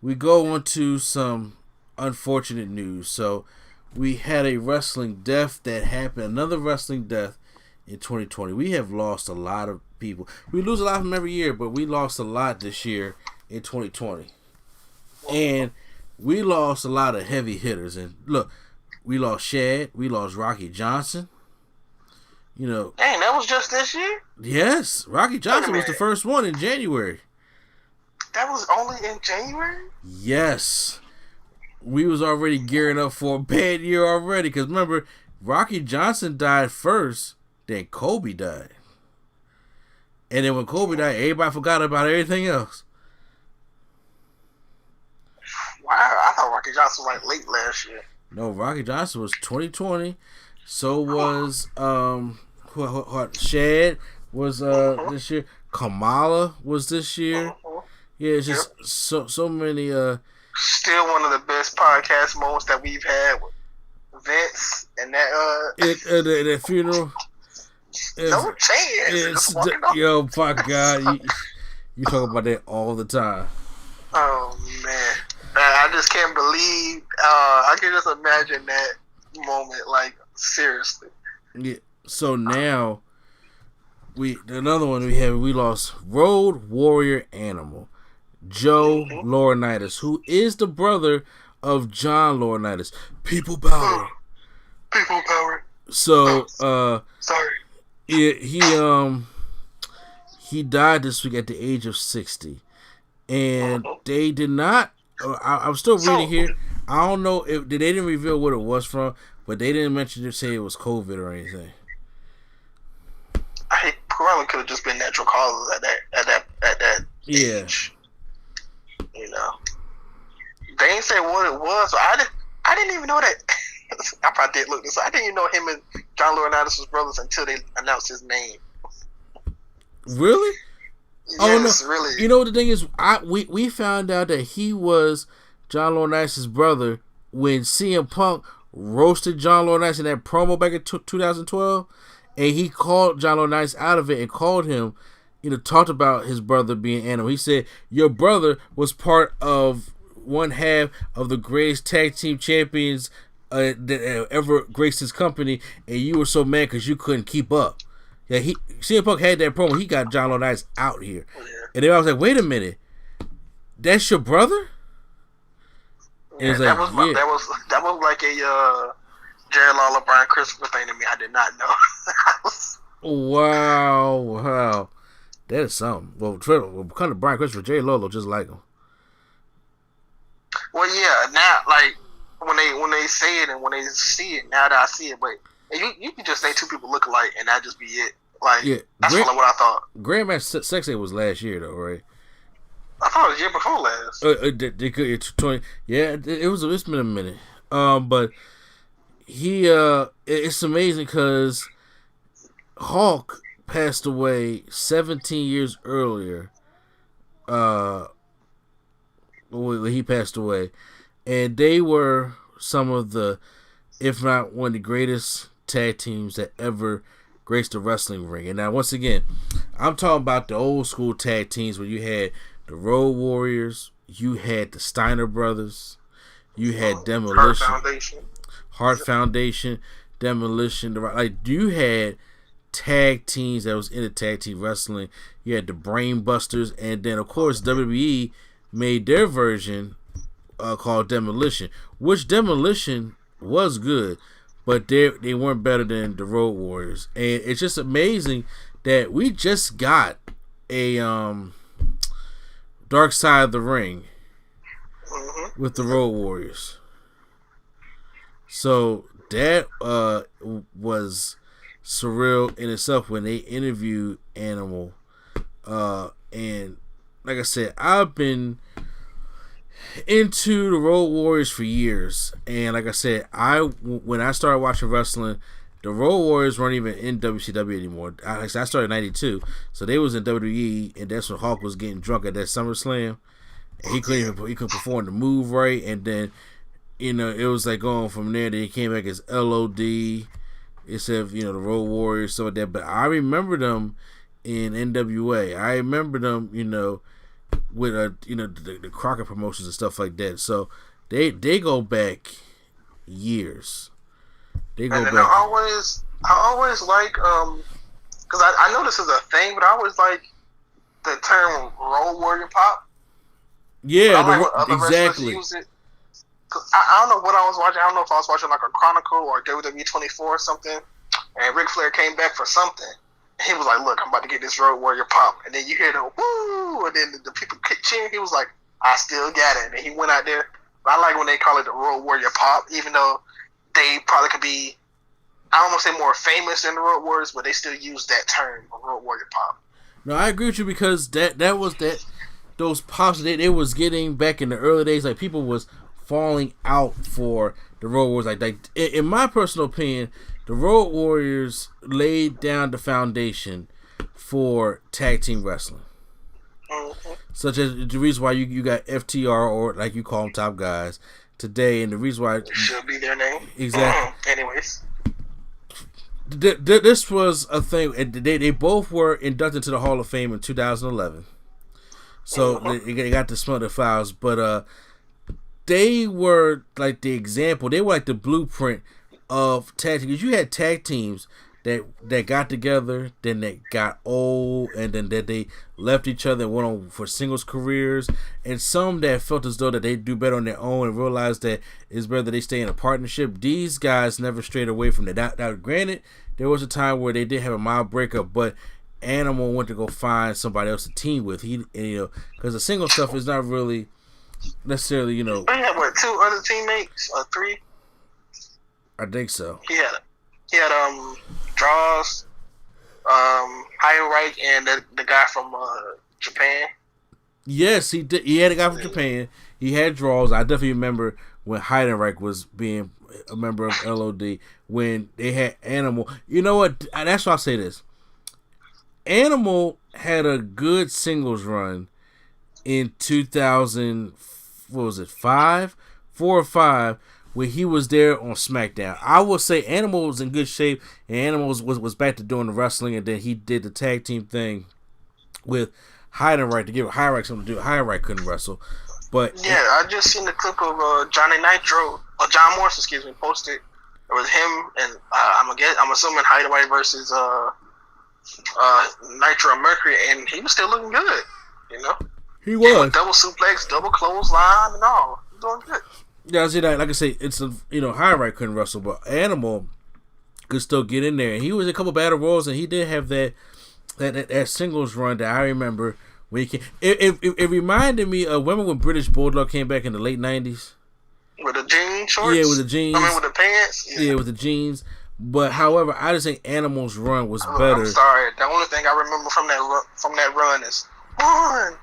we go on to some unfortunate news. So we had a wrestling death that happened, another wrestling death in 2020. We have lost a lot of people. We lose a lot of them every year, but we lost a lot this year in 2020. And we lost a lot of heavy hitters. And look, we lost Shad, we lost Rocky Johnson. You know, dang, that was just this year? Yes, Rocky Johnson was the first one in January. That was only in January? Yes. We was already gearing up for a bad year already. Because remember, Rocky Johnson died first, then Kobe died. And then when Kobe died, everybody forgot about everything else. Wow, I thought Rocky Johnson was like late last year. No, Rocky Johnson was 2020. So was Shad was this year. Kamala was this year. Yeah, it's just so many. Still one of the best podcast moments that we've had with Vince and that that funeral. No chance. Yo, my God, you talk about that all the time. Oh man, I just can't believe. I can just imagine that moment. Like seriously. Yeah. So now another one we lost Road Warrior Animal. Joe Laurenitis, who is the brother of John Laurenitis. People power. People power. So, sorry. He died this week at the age of 60. And they did not, I'm still reading here. I don't know if they didn't reveal what it was from, but they didn't mention to say it was COVID or anything. I probably could have just been natural causes at that age. You know, they didn't say what it was. So I didn't even know that. I probably did look this. I didn't even know him and John Laurenitis was brothers until they announced his name. Really? Yes, really. You know what the thing is? We found out that he was John Laurinaitis' brother when CM Punk roasted John Laurinaitis in that promo back in 2012, and he called John Laurinaitis out of it and called him. Talked about his brother being Animal. He said, your brother was part of one half of the greatest tag team champions that ever graced his company, and you were so mad because you couldn't keep up. Yeah, CM Punk had that promo. He got John Laurinaitis out here. Yeah. And then I was like, wait a minute. That's your brother? Yeah, that was like a Jerry Lawler, Brian Christopher thing to me. I did not know. Wow. That is something. Well, kind of Brian Christopher, Jay Lolo, just like him. Well, yeah. Now, like when they say it and when they see it, now that I see it, but you can just say two people look alike and that just be it. Like that's what I thought. Grandmaster Sexay was last year though, right? I thought it was the year before last. They could 20. Yeah, it's been a minute. But he it's amazing because Hulk passed away 17 years earlier. When he passed away, and they were some of the, if not one of the greatest tag teams that ever graced the wrestling ring. And now, once again, I'm talking about the old school tag teams where you had the Road Warriors, you had the Steiner Brothers, you had Demolition, Hart Foundation, Demolition. You had tag teams that was in the tag team wrestling. You had the Brain Busters, and then of course WWE made their version called Demolition, which Demolition was good, but they weren't better than the Road Warriors. And it's just amazing that we just got a Dark Side of the Ring with the Road Warriors. So that was surreal in itself when they interviewed Animal. And like I said, I've been into the Road Warriors for years. And like I said, when I started watching wrestling, the Road Warriors weren't even in WCW anymore. I started in 92, so they was in WWE, and that's when Hulk was getting drunk at that SummerSlam. And he couldn't perform the move right, and then it was like going from there. Then he came back as L.O.D. instead of the Road Warriors, stuff like that. But I remember them in NWA. I remember them, with the Crockett promotions and stuff like that. So they go back years. They go back. I always like because I know this is a thing, but I always like the term Road Warrior Pop. Yeah, exactly. Use it. I don't know what I was watching. I don't know if I was watching like a Chronicle or WWE 24 or something. And Ric Flair came back for something. And he was like, "Look, I'm about to get this Road Warrior Pop." And then you hear the woo, and then the people cheering. He was like, "I still got it." And he went out there. But I like when they call it the Road Warrior Pop, even though they probably could be, I don't want to say more famous than the Road Warriors, but they still use that term, Road Warrior Pop. No, I agree with you because that was those pops they was getting back in the early days. Like people was falling out for the Road Warriors. Like in my personal opinion, the Road Warriors laid down the foundation for tag team wrestling. Mm-hmm. Such as the reason why you got FTR, or like you call them Top Guys today, and the reason why it should be their name. Exactly. Anyways, this was a thing. They both were inducted into the Hall of Fame in 2011. So they got to smell the flowers, but they were like the example. They were like the blueprint of tag teams. You had tag teams that got together, then they got old, and then that they left each other and went on for singles careers, and some that felt as though that they do better on their own and realized that it's better that they stay in a partnership. These guys never strayed away from that. Now, granted, there was a time where they did have a mild breakup, but Animal went to go find somebody else to team with. Because the single stuff is not really necessarily, He had what, 2 other teammates or 3? I think so. He had Draws, High and the guy from Japan. Yes, he did. He had a guy from Japan. He had Draws. I definitely remember when Heidenreich was being a member of L.O.D. when they had Animal. You know what? That's why I say this. Animal had a good singles run in 2000. What was it? 4 or 5. Where he was there on SmackDown. I will say Animal was in good shape, and Animal was back to doing the wrestling, and then he did the tag team thing with Heidenreich to give Heidenreich something to do. Heidenreich couldn't wrestle, but I just seen the clip of Johnny Nitro, or John Morrison, posted. It was him and I'm assuming Heidenreich versus Nitro and Mercury, and he was still looking good. He was double suplex, double clothesline, and all. He was doing good. Yeah, I see that. Like I say, it's High-Right couldn't wrestle, but Animal could still get in there. And he was in a couple battle royals, and he did have that singles run that I remember when he came. It reminded me of when British Bulldog came back in the late 90s. With the jean shorts? Yeah, with the jeans. I mean, with the pants? Yeah, with the jeans. But however, I just think Animal's run was better. I'm sorry. The only thing I remember from that run is 1,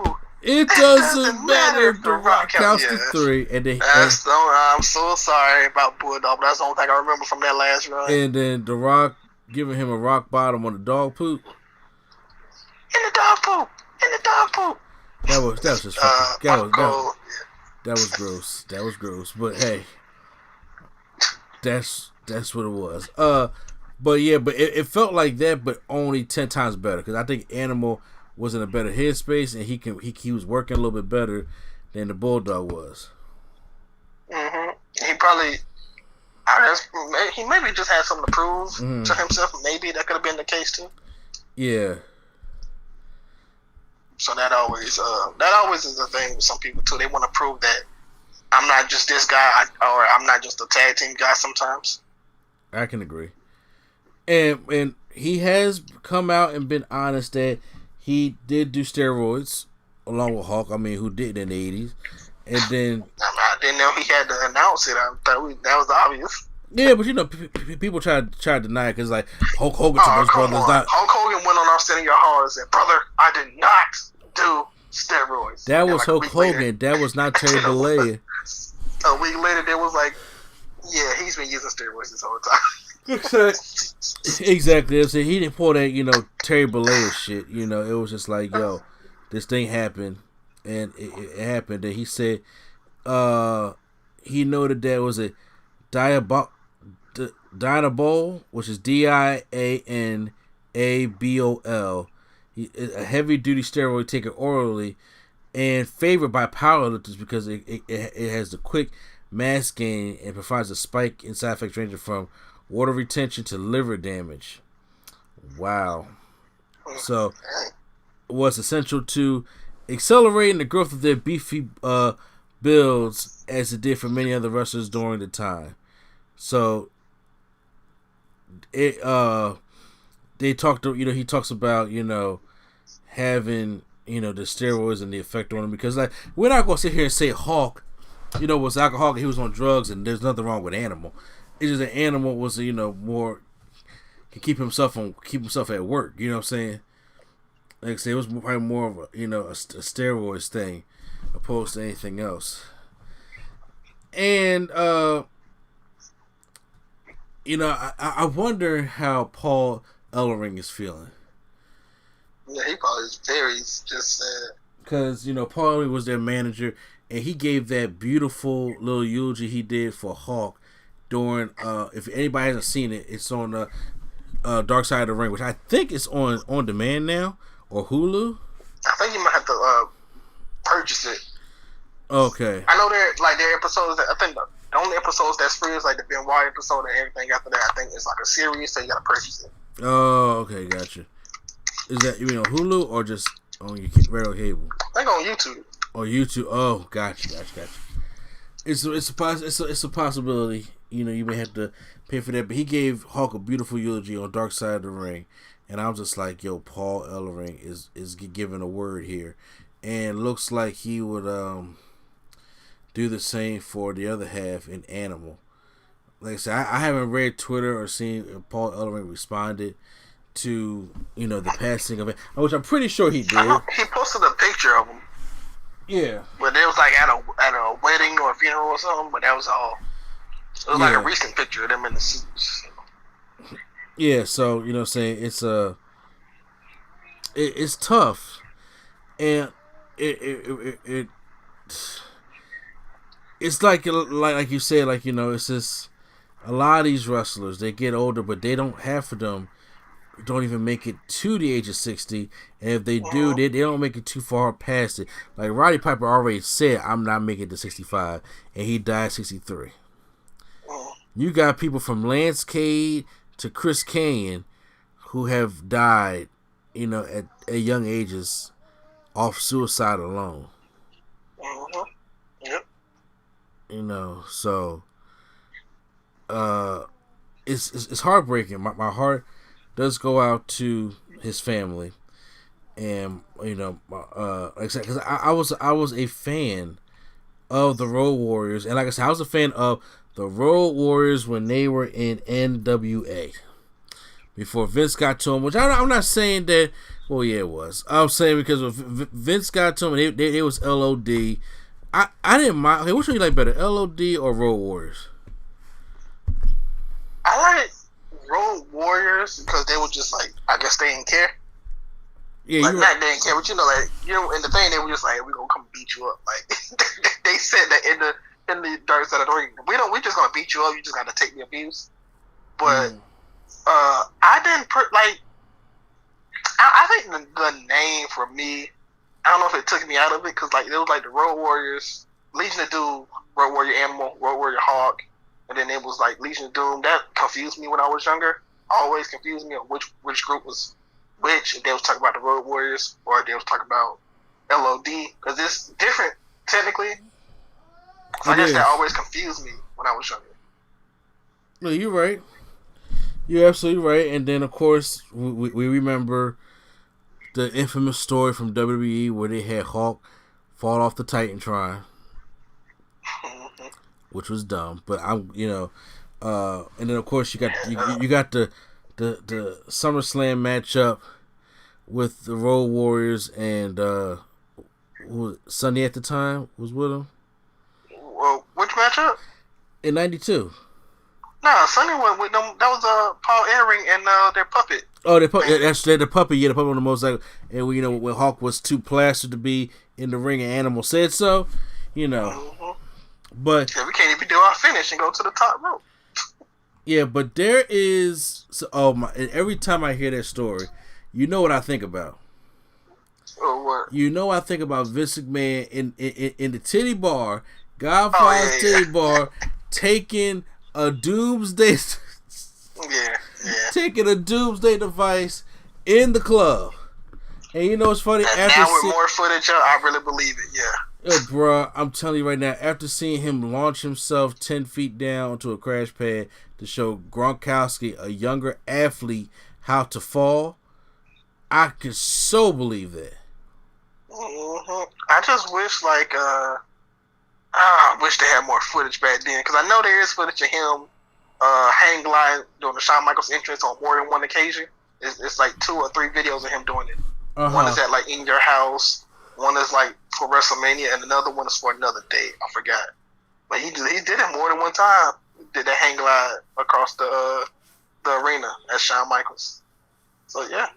2. It doesn't matter. The Rock counts to 3, and then I'm so sorry about Bulldog, but that's the only thing I remember from that last run. And then The Rock giving him a rock bottom on the dog poop. In the dog poop. That was just fucking. That was gross. That was gross. But hey, that's what it was. But it felt like that, but only 10 times better, because I think Animal was in a better headspace, and he was working a little bit better than the Bulldog was. Mm-hmm. He probably, he maybe just had something to prove to himself. Maybe that could have been the case too. Yeah. So that always is a thing with some people too. They want to prove that I'm not just this guy, or I'm not just a tag team guy. Sometimes. I can agree. And he has come out and been honest that he did do steroids along with Hulk. I mean, who did in the 80s. And then I didn't know he had to announce it. I thought that was obvious. Yeah, but people try to deny it because like Hulk Hogan to those brothers. Hulk Hogan went on Austin in Your Heart and said, "Brother, I did not do steroids." That was Hulk Hogan. Later, that was not Terry Bollea. A week later, there was like, yeah, he's been using steroids this whole time. Exactly. So he didn't pull that, Terry Bollea shit. It was just like, yo, this thing happened, and it happened. And he said, he noted there was a Dianabol, which is DIANABOL. a heavy duty steroid taken orally, and favored by powerlifters because it has the quick mass gain and provides a spike in side effects ranging from water retention to liver damage. Wow. So, it was essential to accelerating the growth of their beefy builds as it did for many other wrestlers during the time. So, they talked, he talks about, having, the steroids and the effect on him, because like we're not gonna sit here and say Hulk, was alcoholic, he was on drugs, and there's nothing wrong with Animal. It's just that Animal was, more can keep himself at work. You know what I'm saying? Like I say, it was probably more of a steroids thing opposed to anything else. And I wonder how Paul Ellering is feeling. Yeah, he probably is very just sad. Because, Paul Ellering was their manager, and he gave that beautiful little eulogy he did for Hulk during, if anybody hasn't seen it, it's on Dark Side of the Ring, which I think is on demand now, or Hulu. I think you might have to purchase it. Okay. I know there episodes that I think the only episodes that's free is like the Benoit episode, and everything after that I think it's like a series, so you gotta purchase it. Oh, okay, gotcha. Is that you mean on Hulu or just on your regular cable? I think on YouTube. On YouTube. Oh, gotcha. It's a possibility. You may have to pay for that, but he gave Hulk a beautiful eulogy on Dark Side of the Ring, and I was just like, yo, Paul Ellering is giving a word here, and looks like he would do the same for the other half in Animal. Like I said, I haven't read Twitter or seen Paul Ellering responded to the passing of it, which I'm pretty sure he did. He posted a picture of him. Yeah, but it was like at a wedding or a funeral or something. But that was all. It was like a recent picture of them in the suits. So. Yeah, so what I'm saying, it's tough, and it's like you said, it's just a lot of these wrestlers, they get older, but they don't, half of them don't even make it to the age of 60, and if they do, they don't make it too far past it. Like Roddy Piper already said, I'm not making it to 65, and he died 63. You got people from Lance Cade to Chris Kanyon who have died, at young ages off suicide alone. Yep. So it's heartbreaking. My heart does go out to his family, and like I said, because I was a fan of the Road Warriors, and like I said, I was a fan of the Road Warriors when they were in NWA before Vince got to them. Which I'm not saying that. Well, yeah, it was. I'm saying because when Vince got to them, they was L.O.D. I didn't mind. Okay, which one you like better, L.O.D. or Road Warriors? I like Road Warriors because they were just like, I guess they didn't care. Yeah, like not they didn't care, but in the thing they were just like, we're gonna come beat you up. Like they said that in the Dark Side of the Ring, we just gonna beat you up. You just gotta take the abuse. But I didn't I think the name for me, I don't know if it took me out of it because like it was like the Road Warriors, Legion of Doom, Road Warrior Animal, Road Warrior Hawk, and then it was like Legion of Doom. That confused me when I was younger. Always confused me on which group was which. If they was talking about the Road Warriors or if they was talking about L.O.D. because it's different technically. So I guess that always confused me when I was younger. No, you're right. You're absolutely right. And then, of course, we remember the infamous story from WWE where they had Hulk fall off the Titantron, which was dumb. But and then of course you got the SummerSlam matchup with the Road Warriors and Sonny at the time was with them. Well, which matchup? In '92. Nah, Sonny went with them. That was Paul Ellering and their puppet. Oh, the puppet. That's the puppet. Yeah, the puppet on the motorcycle. And when Hulk was too plastered to be in the ring, and Animal said so. But yeah, we can't even do our finish and go to the top rope. Yeah, but there is. And every time I hear that story, you know what I think about. Or what? You know, I think about Vince McMahon in the titty bar, Godfather's titty bar, taking a doomsday, taking a doomsday device in the club. And you know what's funny? And now with more footage, I really believe it. Yeah. Yo, bruh, I'm telling you right now, after seeing him launch himself 10 feet down onto a crash pad to show Gronkowski, a younger athlete, how to fall, I could so believe that. Mm-hmm. I just wish, I wish they had more footage back then, because I know there is footage of him hang glide during the Shawn Michaels entrance on more than one occasion. It's like 2 or 3 videos of him doing it. One is at like In Your House, one is like for WrestleMania, and another one is for another date. I forgot, but he did it more than one time. He did that hang glide across the arena at Shawn Michaels. So yeah,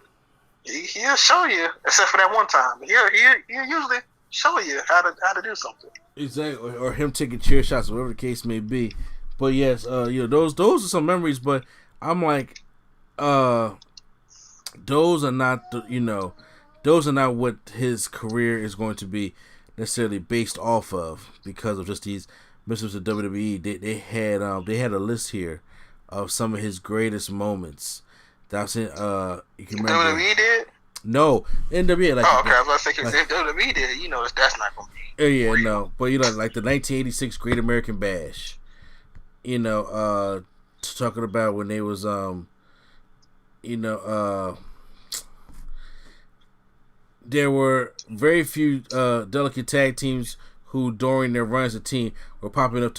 he'll show you, except for that one time. He'll usually show you how to do something. Exactly, or him taking chair shots, whatever the case may be. But yes, those are some memories. But I'm like, those are not those are not what his career is going to be necessarily based off of, because of just these missions of WWE. They had a list here of some of his greatest moments. That's in you can remember. WWE did? No, NWA. Like, okay, I was thinking if WWE did, that's not gonna be. Yeah, no, but like the 1986 Great American Bash. Talking about when they was there were very few delicate tag teams who, during their run as a team, were popular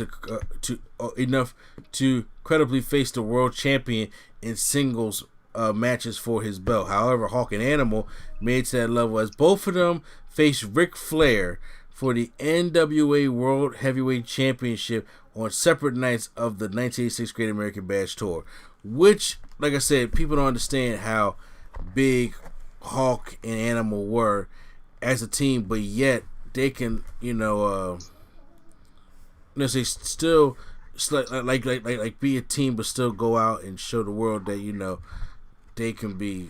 enough to credibly face the world champion in singles matches for his belt. However, Hawk and Animal made it to that level, as both of them faced Ric Flair for the NWA World Heavyweight Championship on separate nights of the 1986 Great American Bash Tour. Which, like I said, people don't understand how big Hawk and Animal were as a team, but yet they can, say still like be a team, but still go out and show the world that they can be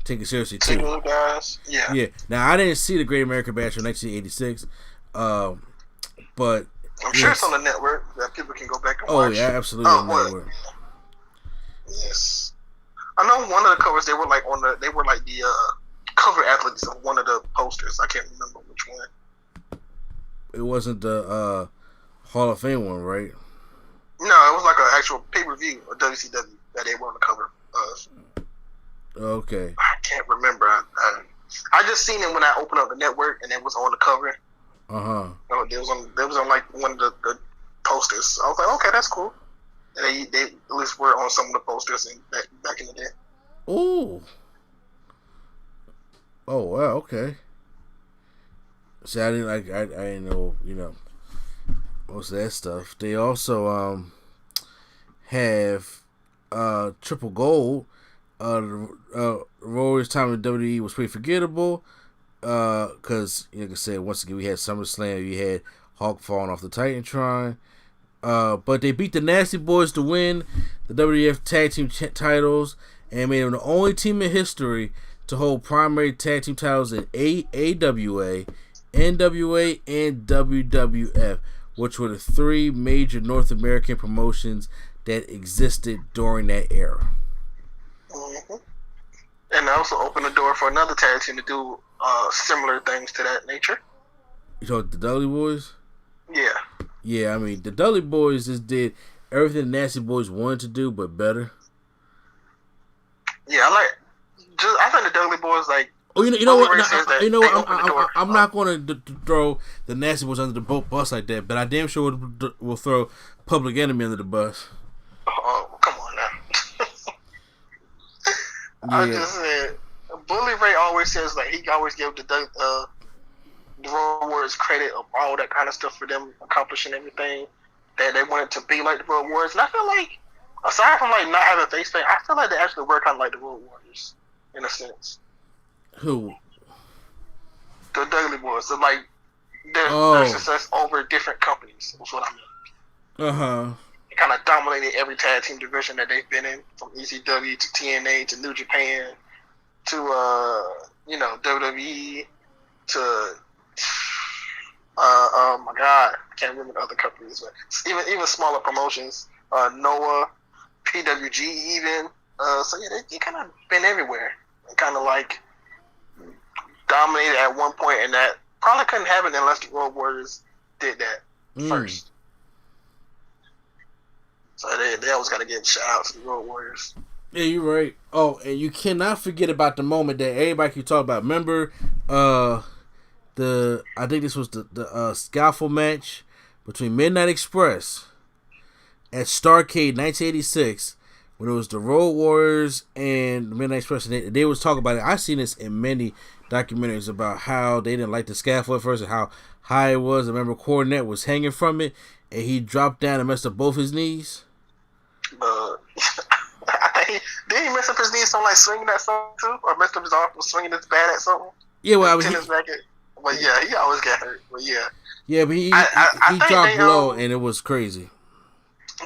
taken seriously too. Guys. Yeah. Now, I didn't see the Great American Bash in 1986, but I'm sure it's on the network that people can go back and watch. Oh yeah, absolutely on the network. Yes. I know one of the covers they were like the cover athletes of one of the posters. I can't remember which one. It wasn't the Hall of Fame one, right? No, it was like an actual pay-per-view of WCW that they were on the cover of. Okay. I can't remember. I just seen it when I opened up the network and it was on the cover. It was on like one of the posters. So I was like, okay, that's cool. And they at least were on some of the posters back in the day. Ooh. Oh wow, okay. See, I didn't know, most of that stuff. They also have Triple Gold. Rory's time in WWE was pretty forgettable. Because, like I said, once again, we had SummerSlam, we had Hawk falling off the Titantron. But they beat the Nasty Boys to win the WWF Tag Team titles and made them the only team in history to hold primary tag team titles in AWA, NWA, and WWF, which were the 3 major North American promotions that existed during that era. Mm-hmm. And also opened the door for another tag team to do similar things to that nature. You talking the Dudley Boys? Yeah. Yeah, I mean, the Dudley Boys just did everything the Nasty Boys wanted to do, but better. Yeah, I think the Dudley Boys, like... Oh, you know what? I'm not going to throw the Nasty Boys under the bus like that, but I damn sure will throw Public Enemy under the bus. Oh, come on now. I just said, Bully Ray always says, like, he always gives the Road Warriors credit of all that kind of stuff for them accomplishing everything that they wanted to be like the Road Warriors. And I feel like, aside from like not having face paint, I feel like they actually were kind of like the Road Warriors in a sense. Who? The Dudley Boys. So like their success over different companies. That's what I mean. They kind of dominated every tag team division that they've been in, from ECW to TNA to New Japan to WWE to oh my God, I can't remember the other companies, but even smaller promotions, Noah, PWG even. So yeah, they kind of been everywhere. Kind of like dominated at one point, and that probably couldn't happen unless the Road Warriors did that first. So they always got to give a shout out to the Road Warriors. Yeah, you're right. Oh, and you cannot forget about the moment that everybody keep talking about. Remember, I think this was the scaffold match between Midnight Express at Starrcade 1986, when it was the Road Warriors and the Midnight Express. And they was talking about it. I've seen this in many documentaries about how they didn't like the scaffold at first and how high it was. I remember Cornette was hanging from it, and he dropped down and messed up both his knees. I think did he mess up his knees on like swinging at something too, or messed up his arm from swinging his bat at something? Yeah, well, I mean, but yeah, he always got hurt. But yeah, but he dropped low and it was crazy.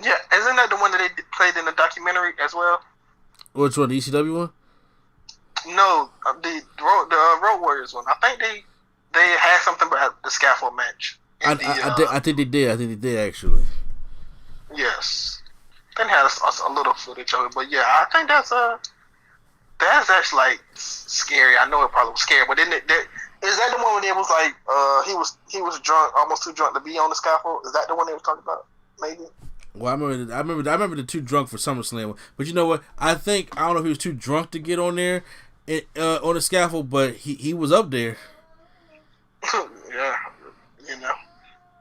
Yeah, isn't that the one that they played in the documentary as well? Which one, the ECW one? No, the Road Warriors one. I think they had something about the scaffold match. I think they did. I think they did actually. Yes. Then had a little footage of it, but yeah, I think that's actually like scary. I know it probably was scary, but then is that the one when it was like he was drunk, almost too drunk to be on the scaffold? Is that the one they were talking about? Maybe. Well, I remember the too drunk for SummerSlam, but you know what? I don't know if he was too drunk to get on there, on the scaffold, but he was up there. Yeah,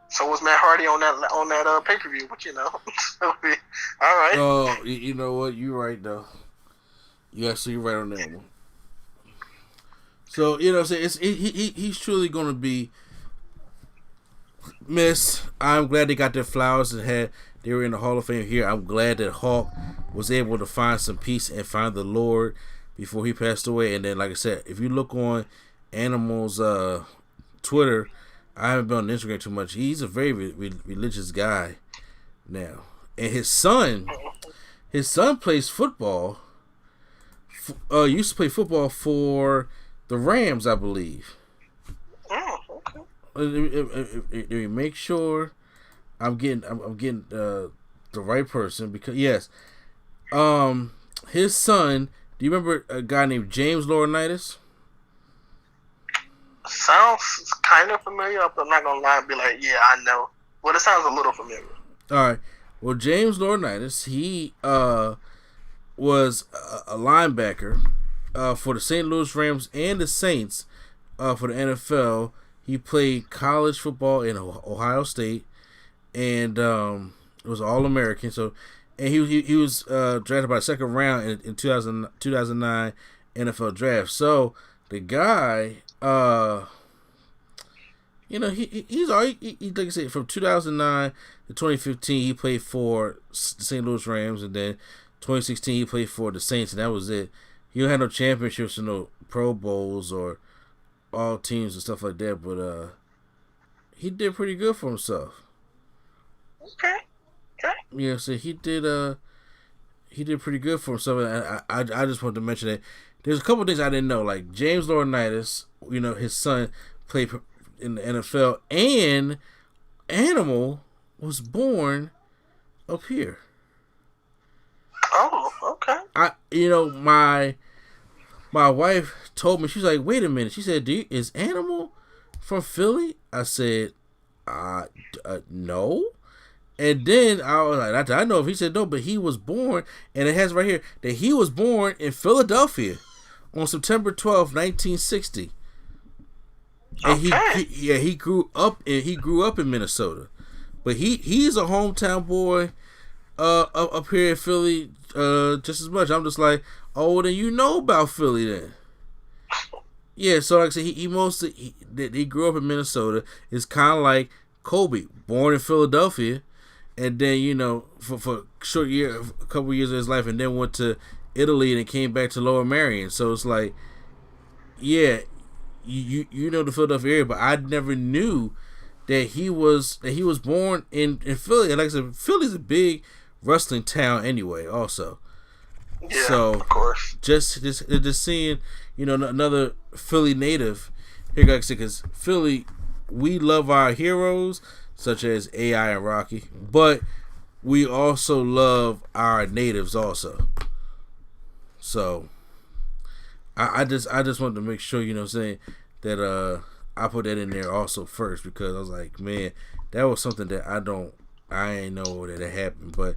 So was Matt Hardy on that pay-per-view, but all right. Oh, you know what? You're right though. You're right on that one. So he's truly gonna be missed. I'm glad they got their flowers and they were in the Hall of Fame here. I'm glad that Hawk was able to find some peace and find the Lord before he passed away. And then, like I said, if you look on Animal's Twitter, I haven't been on Instagram too much. He's a very religious guy now, and his son plays football. Used to play football for the Rams, I believe. Oh, okay. Let me make sure I'm getting the right person, because yes, his son. Do you remember a guy named James Laurenitis? Sounds kind of familiar, but I'm not gonna lie and be like, yeah, I know. Well, it sounds a little familiar. All right. Well, James Laurenitis, he was a linebacker for the St. Louis Rams and the Saints for the NFL. He played college football in Ohio State, and was All-American. So, and he was drafted by the second round in 2009 NFL draft. So the guy. He's already, like I said, from 2009 to 2015 he played for the St. Louis Rams, and then 2016 he played for the Saints, and that was it. He don't have no championships or no Pro Bowls or all teams and stuff like that, but he did pretty good for himself. Okay. Yeah, so he did pretty good for himself, and I just wanted to mention that. There's a couple of things I didn't know, like James Laurenitis, his son played in the NFL, and Animal was born up here. Oh, okay. My wife told me, she's like, wait a minute. She said, is Animal from Philly? I said, no. And then I was like, I know if he said no, but he was born, and it has right here that he was born in Philadelphia on September 12th, 1960. And he grew up in Minnesota. But he's a hometown boy up here in Philly just as much. I'm just like, oh, then you know about Philly then. Yeah, so like I said, he grew up in Minnesota. It's kind of like Kobe, born in Philadelphia, and then for a couple years of his life, and then went to Italy and came back to Lower Merion. So it's like, yeah, you know the Philadelphia area, but I never knew that he was born in Philly. And like I said, Philly's a big wrestling town anyway. Also, yeah, so of course, just seeing another Philly native, here gotta say, because Philly, we love our heroes such as AI and Rocky, but we also love our natives also. So I just wanted to make sure, you know what I'm saying, that I put that in there also first, because I was like, man, that was something that I ain't know that it happened. But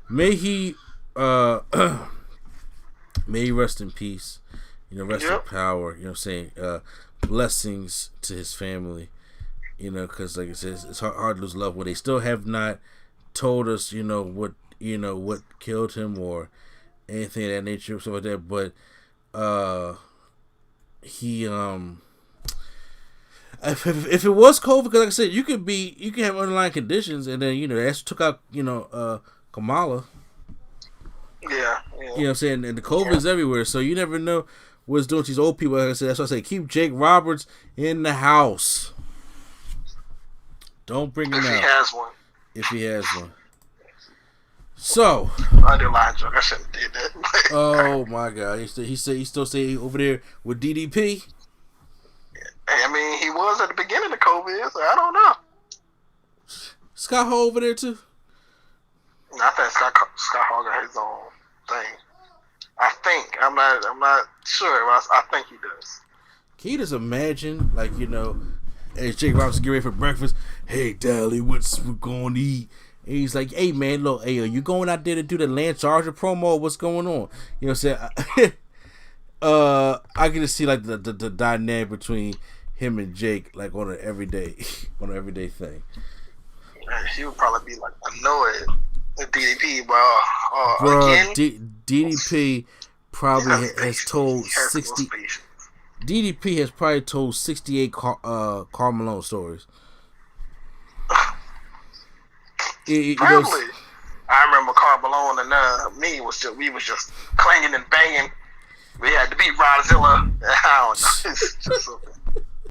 may he may he rest in peace, you know, rest in power, you know what I'm saying, blessings to his family, you know, because like I said, it's hard to lose love when they still have not told us, you know, what killed him or anything of that nature, stuff like that. But he if it was COVID, because like I said, you can have underlying conditions, and then, you know, that's took out, you know, Kamala. Yeah. You know what I'm saying? And the COVID is everywhere, so you never know what's doing to these old people. Like I said, that's why I say keep Jake Roberts in the house. Don't bring him out. If he has one. So. Underline joke. I shouldn't have did that. Oh my God! He still say over there with DDP. I mean, he was at the beginning of COVID, so I don't know. Scott Hall over there too. I think Scott Hall got his own thing. I think I'm not sure. But I think he does. Can you just imagine, like, you know, as Jake Robinson get ready for breakfast? Hey, Dally, what's we going to eat? And he's like, hey man, look, hey, are you going out there to do the Lance Archer promo? What's going on? You know what I'm saying? I can just see like the dynamic between him and Jake, like on an everyday thing. He would probably be like annoyed with DDP, bro. Again, DDP probably has told 60. DDP has probably told 68 Carl Malone stories. Probably. I remember Carl Malone and me we was just clanging and banging. We had to beat Rodzilla. I don't know. It's just something.